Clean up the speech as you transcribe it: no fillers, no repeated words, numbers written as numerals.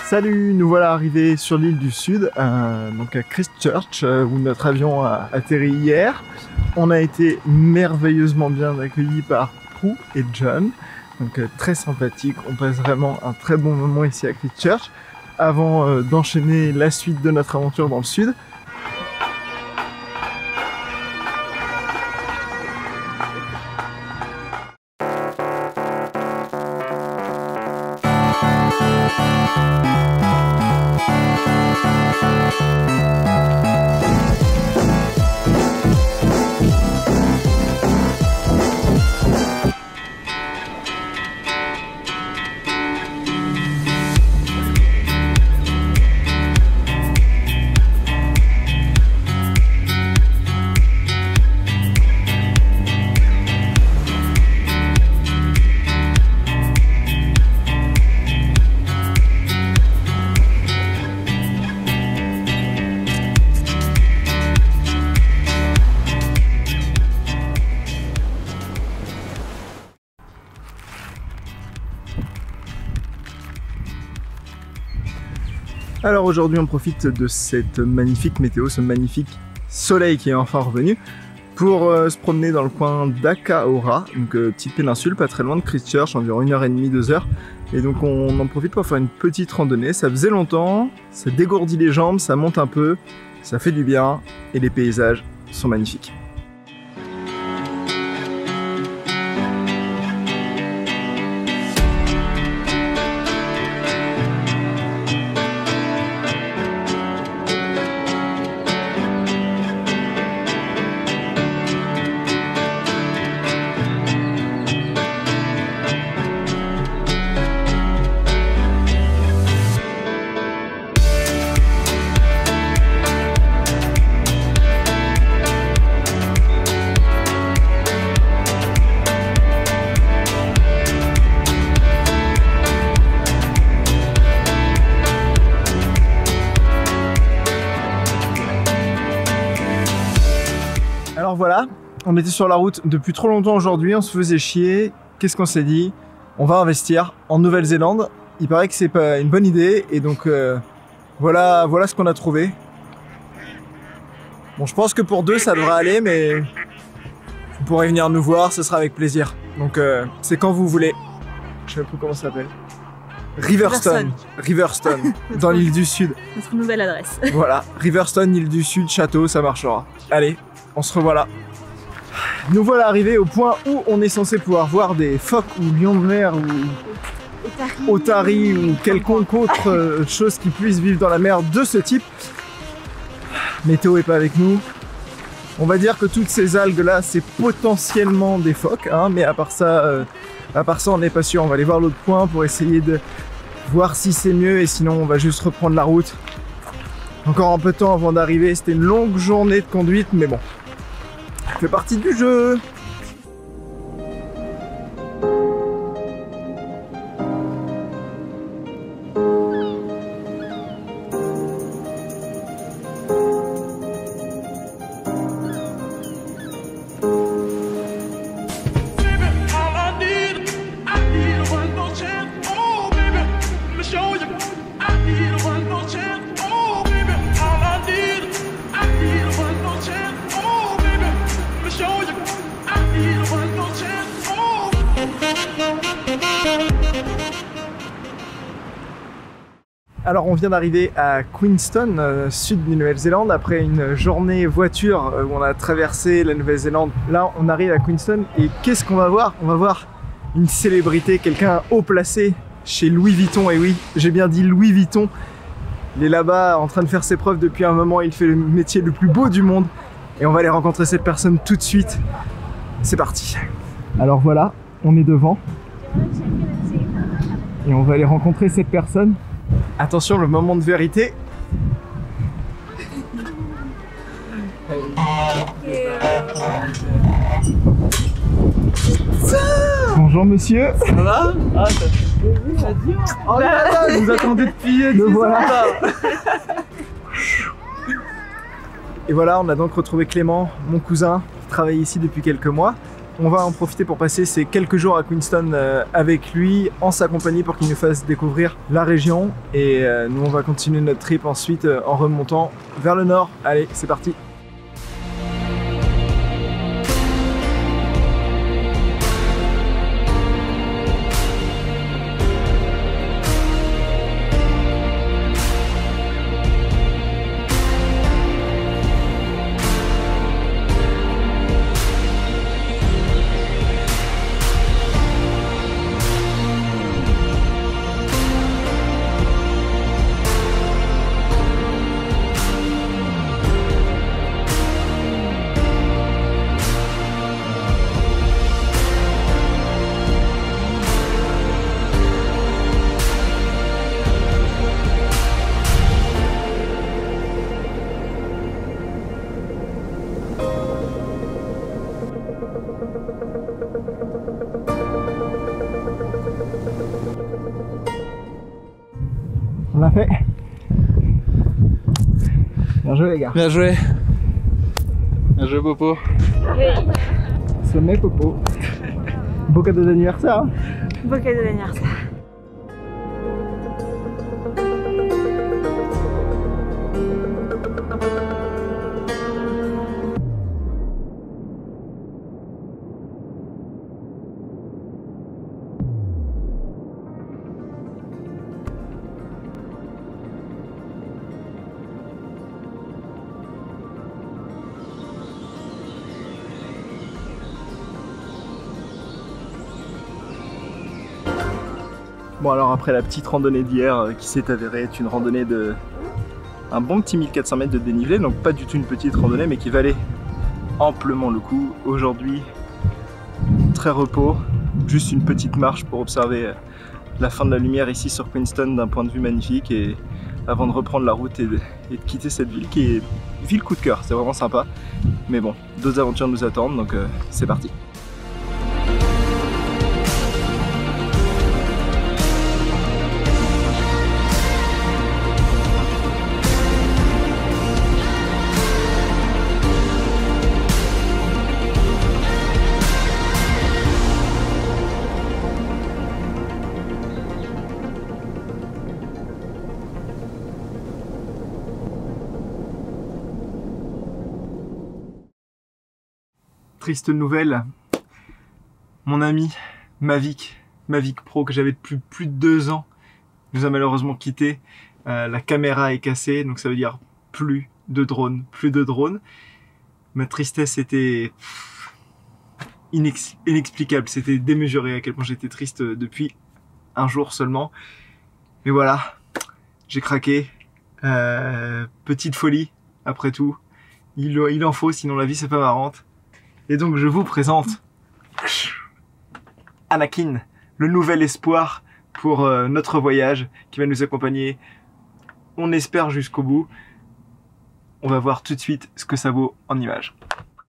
Salut, nous voilà arrivés sur l'île du Sud, donc à Christchurch, où notre avion a atterri hier. On a été merveilleusement bien accueillis par Prue et John, donc très sympathique. On passe vraiment un très bon moment ici à Christchurch, avant d'enchaîner la suite de notre aventure dans le Sud. Alors aujourd'hui on profite de cette magnifique météo, ce magnifique soleil qui est enfin revenu pour se promener dans le coin d'Akaora, donc petite péninsule pas très loin de Christchurch, environ 1h30, 2h. Et donc on en profite pour faire une petite randonnée, ça faisait longtemps, ça dégourdit les jambes, ça monte un peu, ça fait du bien et les paysages sont magnifiques. Alors voilà, on était sur la route depuis trop longtemps aujourd'hui, on se faisait chier. Qu'est-ce qu'on s'est dit? On va investir en Nouvelle-Zélande. Il paraît que c'est pas une bonne idée et donc voilà ce qu'on a trouvé. Bon, je pense que pour deux ça devrait aller, mais vous pourrez venir nous voir, ce sera avec plaisir. Donc c'est quand vous voulez. Je sais plus comment ça s'appelle. Riverstone, dans l'île du Sud. Notre nouvelle adresse. Voilà, Riverstone, île du Sud, château, ça marchera. Allez, on se revoit là. Nous voilà arrivés au point où on est censé pouvoir voir des phoques ou lions de mer ou otaries ou quelconque autre chose qui puisse vivre dans la mer de ce type. Météo est pas avec nous. On va dire que toutes ces algues là c'est potentiellement des phoques, hein, mais à part ça on n'est pas sûr. On va aller voir l'autre point pour essayer de voir si c'est mieux et sinon on va juste reprendre la route. Encore un peu de temps avant d'arriver, c'était une longue journée de conduite, mais bon, ça fait partie du jeu. Alors on vient d'arriver à Queenstown, sud de Nouvelle-Zélande, après une journée voiture où on a traversé la Nouvelle-Zélande. Là on arrive à Queenstown et qu'est-ce qu'on va voir? On va voir une célébrité, quelqu'un haut placé chez Louis Vuitton, et oui, j'ai bien dit Louis Vuitton. Il est là-bas en train de faire ses preuves depuis un moment, il fait le métier le plus beau du monde et on va aller rencontrer cette personne tout de suite. C'est parti. Alors voilà, on est devant et on va aller rencontrer cette personne. Attention, le moment de vérité. Bonjour monsieur. Ça va? Ah, ça fait plaisir. Oh là là, je vous attendais depuis 10 ans. Voilà. Et voilà, on a donc retrouvé Clément, mon cousin, qui travaille ici depuis quelques mois. on va en profiter pour passer ces quelques jours à Queenstown avec lui, en sa compagnie, pour qu'il nous fasse découvrir la région. Et nous, on va continuer notre trip ensuite en remontant vers le nord. Allez, c'est parti! On l'a fait. Bien joué les gars. Bien joué. Bien joué Popo. Sommet Popo. Beau cadeau d'anniversaire. Hein. Beau cadeau d'anniversaire. Bon alors après la petite randonnée d'hier qui s'est avérée être une randonnée de un bon petit 1400 mètres de dénivelé, donc pas du tout une petite randonnée mais qui valait amplement le coup. Aujourd'hui très repos, juste une petite marche pour observer la fin de la lumière ici sur Queenstown d'un point de vue magnifique, et avant de reprendre la route et de quitter cette ville qui est ville coup de cœur, c'est vraiment sympa. Mais bon, d'autres aventures nous attendent, donc c'est parti. Triste nouvelle, mon ami Mavic Pro que j'avais depuis plus de 2 ans nous a malheureusement quitté. La caméra est cassée, donc ça veut dire plus de drone. Ma tristesse était inexplicable, c'était démesuré à quel point j'étais triste depuis un jour seulement. Mais voilà, j'ai craqué. Petite folie après tout, il en faut, sinon la vie c'est pas marrante. Et donc je vous présente Anakin, le nouvel espoir pour notre voyage qui va nous accompagner, on espère, jusqu'au bout. On va voir tout de suite ce que ça vaut en images.